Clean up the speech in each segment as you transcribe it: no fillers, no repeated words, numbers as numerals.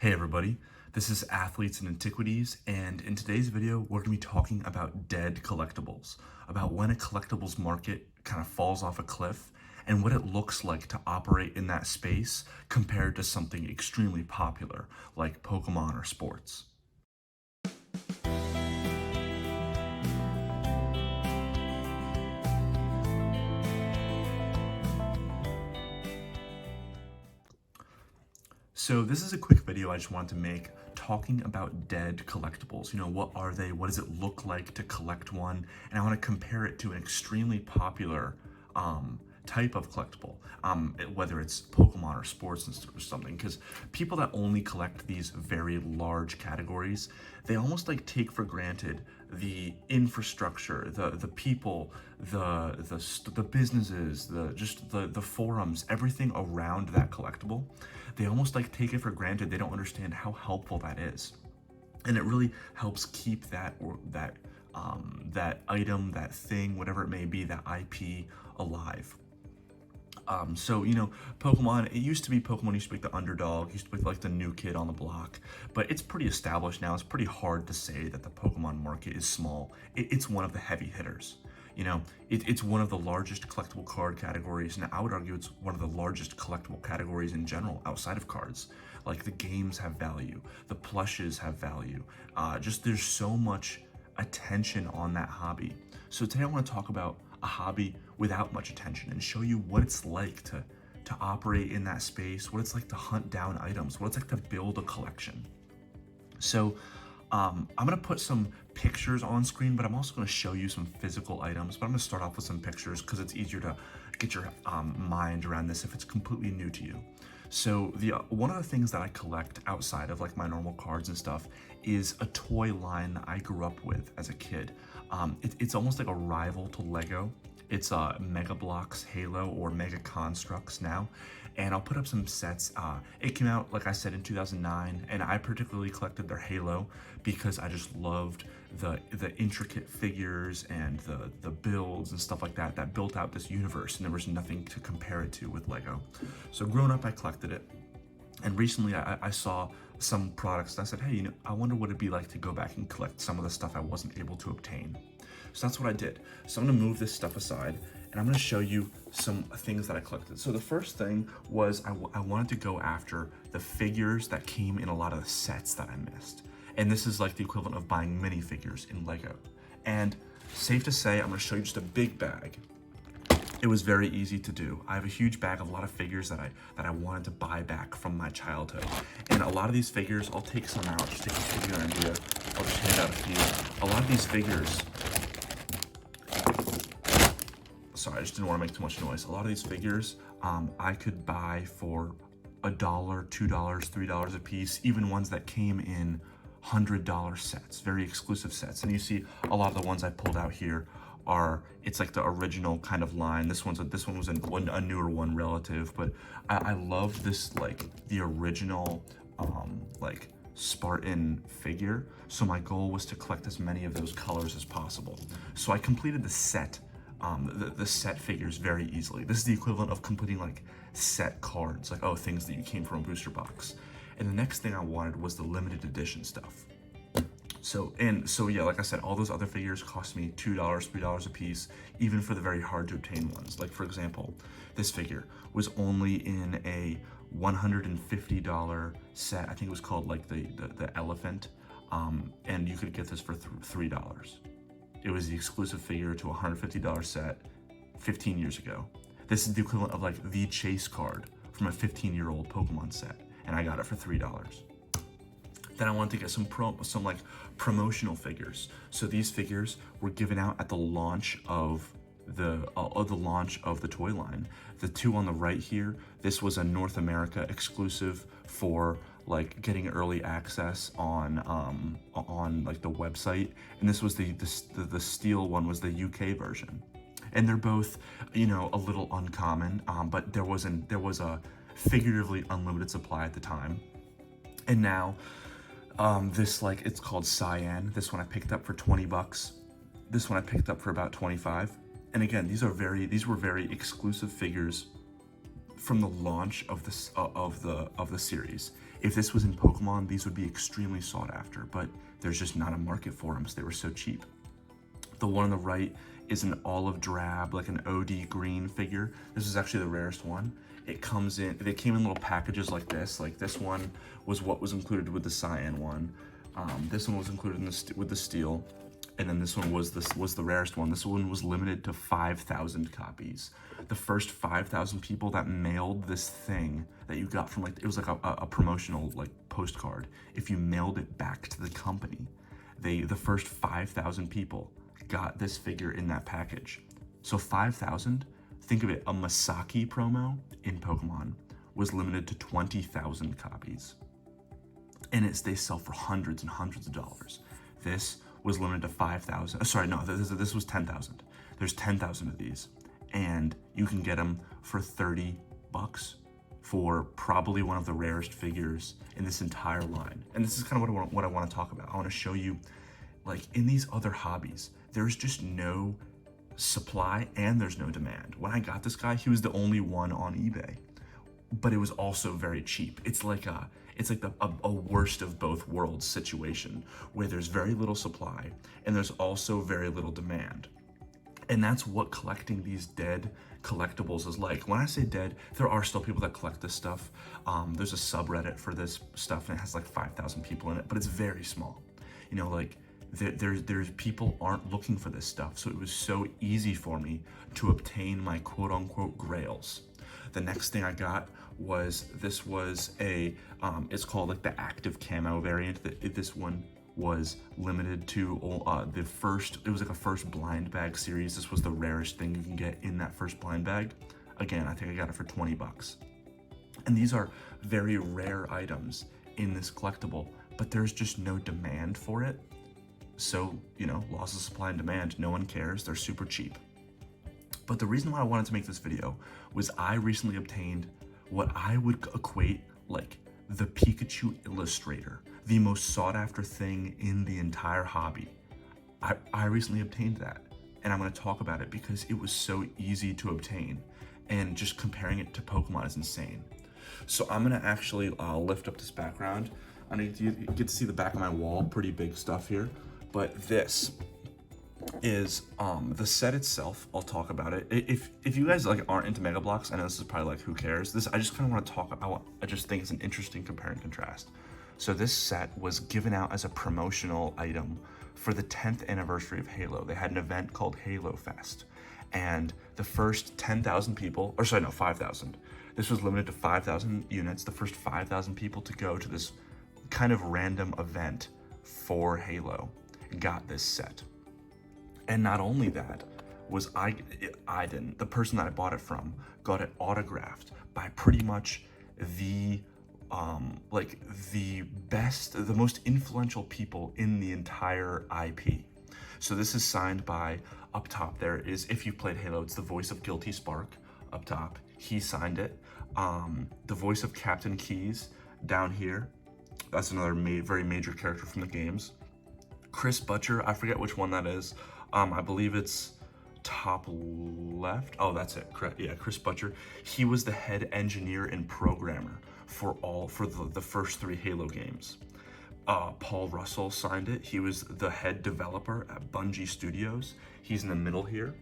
Hey everybody, this is Athletes and Antiquities, and in today's video, we're going to be talking about dead collectibles, about when a collectibles market kind of falls off a cliff, and what it looks like to operate in that space compared to something extremely popular like Pokemon or sports. So this is a quick video I just wanted to make talking about dead collectibles. You know, what are they? What does it look like to collect one? And I want to compare it to an extremely popular type of collectible, whether it's Pokemon or sports or something, because people that only collect these very large categories, they almost like take for granted the infrastructure, the people, the businesses, the forums, everything around that collectible. They almost like take it for granted. They don't understand how helpful that is, and it really helps keep that item, that thing, whatever it may be, that IP alive. So, you know, Pokemon, it used to be Pokemon used to be like the underdog, used to be like the new kid on the block, but it's pretty established now. It's pretty hard to say that the Pokemon market is small. It's one of the heavy hitters. You know, it's one of the largest collectible card categories, and I would argue it's one of the largest collectible categories in general outside of cards. Like the games have value, the plushes have value. Just there's so much attention on that hobby. So today I want to talk about a hobby without much attention and show you what it's like to operate in that space, what it's like to hunt down items, what it's like to build a collection. So I'm gonna put some pictures on screen, but I'm also gonna show you some physical items. But I'm gonna start off with some pictures because it's easier to get your mind around this if it's completely new to you. So one of the things that I collect outside of like my normal cards and stuff is a toy line that I grew up with as a kid. It's almost like a rival to Lego. It's Mega Bloks Halo, or Mega Constructs now, and I'll put up some sets. It came out, like I said, in 2009, and I particularly collected their Halo because I just loved the intricate figures and the builds and stuff like that that built out this universe, and there was nothing to compare it to with Lego. So growing up, I collected it. And recently I saw some products and I said, hey, you know, I wonder what it'd be like to go back and collect some of the stuff I wasn't able to obtain. So that's what I did. So I'm gonna move this stuff aside and I'm gonna show you some things that I collected. So the first thing was I wanted to go after the figures that came in a lot of the sets that I missed. And this is like the equivalent of buying minifigures in Lego. And safe to say, I'm gonna show you just a big bag. It was very easy to do. I have a huge bag of a lot of figures that I wanted to buy back from my childhood. And a lot of these figures, I'll take some out, just to give you an idea. I'll just hand out a few. A lot of these figures, sorry, I just didn't want to make too much noise. A lot of these figures, I could buy for $1, $2, $3 a piece, even ones that came in $100 sets, very exclusive sets. And you see a lot of the ones I pulled out here it's like the original kind of line. This one was a newer one relative, but I love this, like the original like Spartan figure. So my goal was to collect as many of those colors as possible. So I completed the set, the set figures very easily. This is the equivalent of completing like set cards, like, oh, things that you came from a booster box. And the next thing I wanted was the limited edition stuff. So yeah, like I said, all those other figures cost me $2, $3 a piece, even for the very hard to obtain ones. Like for example, this figure was only in a $150 set. I think it was called like the elephant, and you could get this for $3. It was the exclusive figure to a $150 set 15 years ago. This is the equivalent of like the chase card from a 15-year-old Pokemon set, and I got it for $3. Then I wanted to get some like promotional figures. So these figures were given out at the launch of the toy line. The two on the right here, this was a North America exclusive for like getting early access on like the website, and this was the steel one was the UK version. And they're both, you know, a little uncommon, but there was a figuratively unlimited supply at the time. And now this, like, it's called Cyan. This one I picked up for 20 bucks. This one I picked up for about 25. And again, these were very exclusive figures from the launch of the series. If this was in Pokemon, these would be extremely sought after, but there's just not a market for them, so they were so cheap. The one on the right is an olive drab, like an OD green figure. This is actually the rarest one. It comes in, they came in little packages like this. Like this one was what was included with the cyan one. This one was included with the steel. And then this one was the rarest one. This one was limited to 5,000 copies. The first 5,000 people that mailed this thing that you got from, like, it was like a promotional like postcard. If you mailed it back to the company, the first 5,000 people got this figure in that package. So 5,000, think of it, a Masaki promo in Pokemon was limited to 20,000 copies. And they sell for hundreds and hundreds of dollars. This was limited to 5,000. Sorry, no, this was 10,000. There's 10,000 of these, and you can get them for 30 bucks for probably one of the rarest figures in this entire line. And this is kind of what I want to talk about. I want to show you, like, in these other hobbies, there's just no supply and there's no demand. When I got this guy, he was the only one on eBay, but it was also very cheap. It's like a worst of both worlds situation where there's very little supply and there's also very little demand. And that's what collecting these dead collectibles is like. When I say dead, there are still people that collect this stuff. There's a subreddit for this stuff and it has like 5,000 people in it, but it's very small. You know, like there's people aren't looking for this stuff. So it was so easy for me to obtain my quote unquote grails. The next thing I got was, this was it's called like the active camo variant. This one was limited to it was like a first blind bag series. This was the rarest thing you can get in that first blind bag. Again, I think I got it for 20 bucks. And these are very rare items in this collectible, but there's just no demand for it. So, you know, loss of supply and demand, no one cares, they're super cheap. But the reason why I wanted to make this video was I recently obtained what I would equate like the Pikachu Illustrator, the most sought after thing in the entire hobby. I recently obtained that, and I'm going to talk about it because it was so easy to obtain, and just comparing it to Pokemon is insane. So I'm going to actually lift up this background. I need you get to see the back of my wall, pretty big stuff here, but this is the set itself. I'll talk about it. If you guys like aren't into Mega Bloks, I know this is probably like, who cares? This, I just kind of want to talk about, I just think it's an interesting compare and contrast. So this set was given out as a promotional item for the 10th anniversary of Halo. They had an event called Halo Fest, and the first 10,000 people, or sorry, no, 5,000. This was limited to 5,000 units. The first 5,000 people to go to this kind of random event for Halo got this set. And not only that, was the person that I bought it from got it autographed by pretty much the best, the most influential people in the entire IP. So this is signed by, up top there is, if you played Halo, it's the voice of Guilty Spark up top. He signed it. The voice of Captain Keyes down here. That's another very major character from the games. Chris Butcher, I forget which one that is. I believe it's top left. Oh, that's it. Yeah, Chris Butcher. He was the head engineer and programmer for the first 3 Halo games. Paul Russell signed it. He was the head developer at Bungie Studios. He's in the middle here.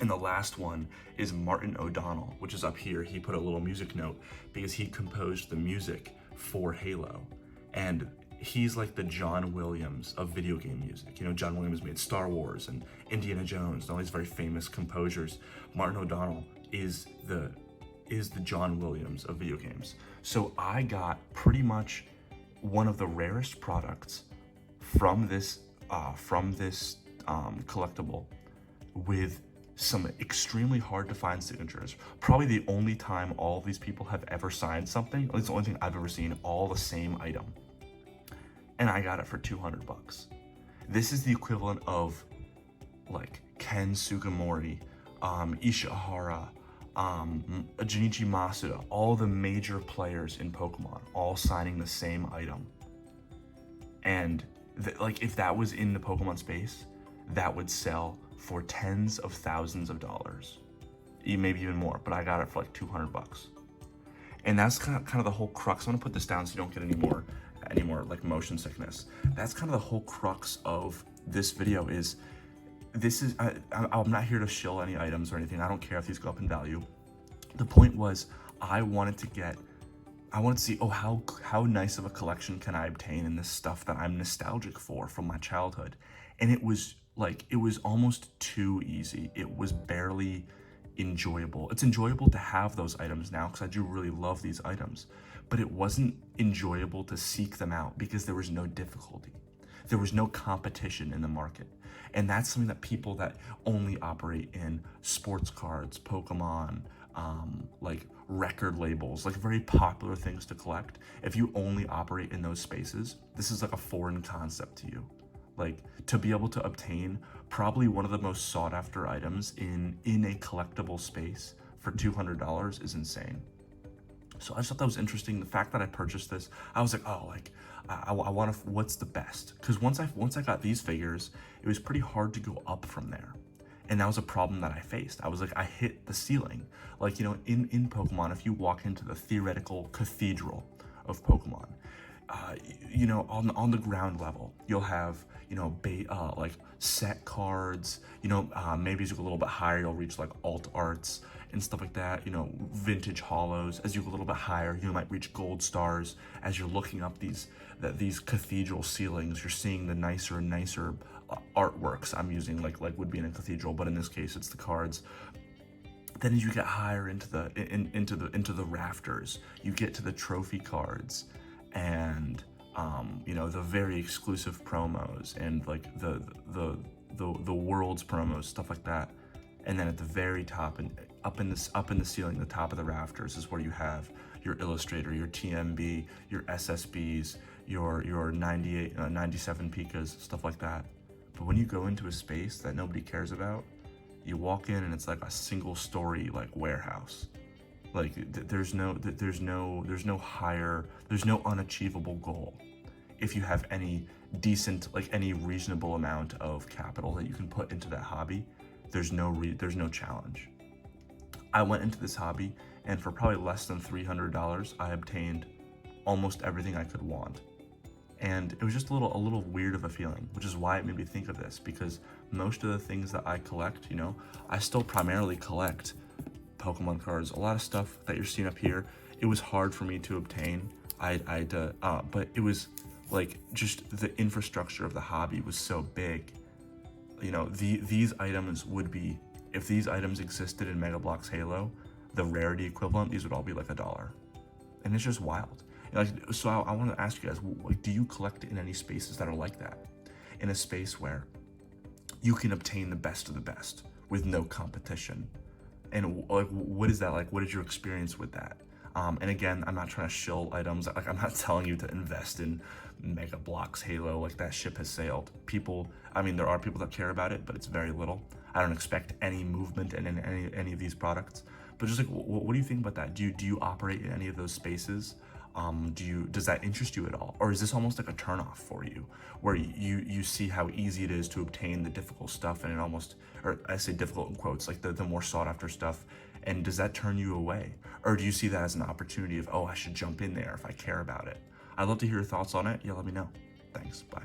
And the last one is Martin O'Donnell, which is up here. He put a little music note because he composed the music for Halo. And he's like the John Williams of video game music. You know, John Williams made Star Wars and Indiana Jones and all these very famous composers. Martin O'Donnell is the John Williams of video games. So I got pretty much one of the rarest products from this collectible with some extremely hard to find signatures. Probably the only time all of these people have ever signed something, at least the only thing I've ever seen, all the same item. And I got it for 200 bucks. This is the equivalent of like Ken Sugimori, Ishihara, Junichi Masuda, all the major players in Pokemon, all signing the same item. And like, if that was in the Pokemon space, that would sell for tens of thousands of dollars, maybe even more, but I got it for like 200 bucks. And that's kind of the whole crux. I'm gonna put this down so you don't get any more like motion sickness. That's kind of the whole crux of this video. Is this is I'm not here to shill any items or anything. I don't care if these go up in value. The point was I wanted to see, oh, how nice of a collection can I obtain in this stuff that I'm nostalgic for from my childhood. And it was almost too easy. It was barely enjoyable. It's enjoyable to have those items now because I do really love these items, but it wasn't enjoyable to seek them out because there was no difficulty. There was no competition in the market. And that's something that people that only operate in sports cards, Pokemon, like record labels, like very popular things to collect, if you only operate in those spaces, this is like a foreign concept to you. Like, to be able to obtain probably one of the most sought after items in a collectible space for $200 is insane. So I just thought that was interesting. The fact that I purchased this, I was like, oh, like I want to. What's the best? Because once I got these figures, it was pretty hard to go up from there, and that was a problem that I faced. I was like, I hit the ceiling. Like, you know, in Pokemon, if you walk into the theoretical cathedral of Pokemon, you know, on the ground level, you'll have, you know, like set cards, you know, maybe as you go a little bit higher, you'll reach like alt arts and stuff like that, you know, vintage hollows. As you go a little bit higher, you might reach gold stars. As you're looking up these cathedral ceilings, you're seeing the nicer and nicer artworks. I'm using like would be in a cathedral, but in this case, it's the cards. Then as you get higher into the rafters, you get to the trophy cards, and you know, the very exclusive promos, and like the world's promos, stuff like that. And then at the very top and up in the ceiling, the top of the rafters, is where you have your Illustrator, your TMB, your SSBs, your 98, 97 Pikas, stuff like that. But when you go into a space that nobody cares about, you walk in and it's like a single story like warehouse. Like there's no unachievable goal. If you have any decent, like any reasonable amount of capital that you can put into that hobby, there's no challenge. I went into this hobby, and for probably less than $300, I obtained almost everything I could want. And it was just a little weird of a feeling, which is why it made me think of this, because most of the things that I collect, you know, I still primarily collect Pokemon cards. A lot of stuff that you're seeing up here, it was hard for me to obtain. But it was like just the infrastructure of the hobby was so big. You know, these items would be, if these items existed in Mega Bloks Halo, the rarity equivalent, these would all be like $1. And it's just wild. Like, so I want to ask you guys, like, do you collect in any spaces that are like that? In a space where you can obtain the best of the best with no competition? And like, what is that like? What is your experience with that? And again, I'm not trying to shill items. Like, I'm not telling you to invest in Mega Bloks Halo. Like, that ship has sailed. People, I mean, there are people that care about it, but it's very little. I don't expect any movement in any of these products. But just like, what do you think about that? Do you operate in any of those spaces? Does that interest you at all? Or is this almost like a turnoff for you, where you see how easy it is to obtain the difficult stuff, and it almost, or I say difficult in quotes, like the more sought after stuff, and does that turn you away? Or do you see that as an opportunity of, oh, I should jump in there if I care about it? I'd love to hear your thoughts on it. Yeah, let me know. Thanks, bye.